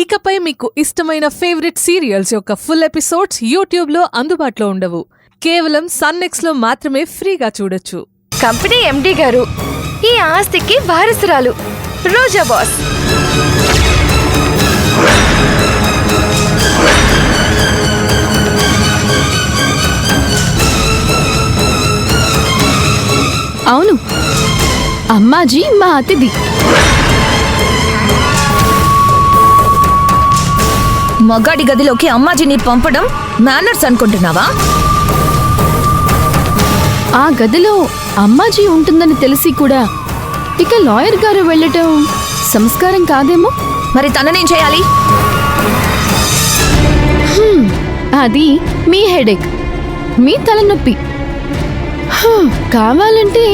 ఇకపై మీకు ఇష్టమైన ఫేవరెట్ సీరియల్స్ యొక్క ఫుల్ ఎపిసోడ్స్ యూట్యూబ్లో అందుబాటులో ఉండవు. కేవలం సన్నెక్స్లో మాత్రమే ఫ్రీగా చూడొచ్చు. కంపెనీ ఎండి గారు ఈ ఆస్తికి వారసురాలు రోజా బాస్. అవును, అమ్మాజీ మా అతిథి. మగాడి గదిలోకి అమ్మాజీని పంపడం మేనర్స్ అనుకుంటున్నావా? ఆ గదిలో అమ్మాజీ ఉంటుందని తెలిసి కూడా ఇక లాయర్ గారు వెళ్ళటం సంస్కారం కాదేమో. మరి తననేం చేయాలి? అది మీ హెడేక్, మీ తలనొప్పి. కావాలంటే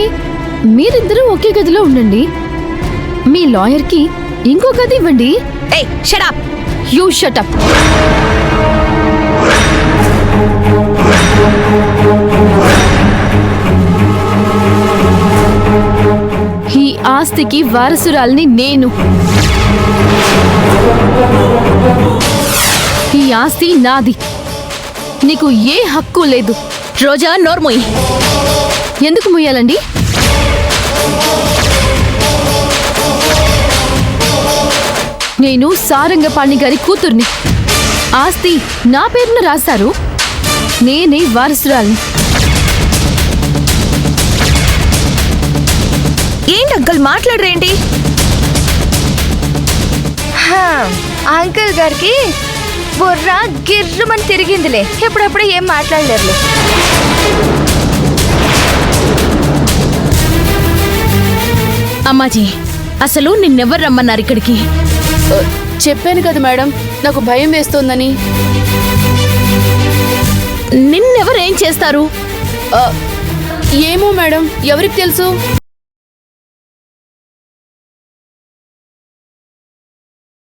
మీరిద్దరూ ఒకే గదిలో ఉండండి. మీ లాయర్కి ఇంకో గది ఇవ్వండి. ఏయ్, shut up. You shut up. ఈ ఆస్తికి వారసురాల్ని నేను. ఈ ఆస్తి నాది, నీకు ఏ హక్కు లేదు. రోజా, నోర్మోయ్. ఎందుకు ముయ్యాలండి? నేను సారంగపాణి గారి కూతుర్ని. ఆస్తి నా పేరున రాశారు, నేనే వారసురాల్ని. ఏంటి అంకుల్ మాట్లాడరేంటి? అంకుల్ గారికి బుర్ర గిర్రమని తిరిగిందిలే, ఎప్పుడప్పుడు ఏం మాట్లాడలేరులే. అమ్మాజీ, అసలు నిన్నెవరు రమ్మన్నారు ఇక్కడికి? చెప్పాను కదా మేడం, నాకు భయం వేస్తోందని. నిన్నెవరేం చేస్తారు? ఏమో మేడం, ఎవరికి తెలుసు?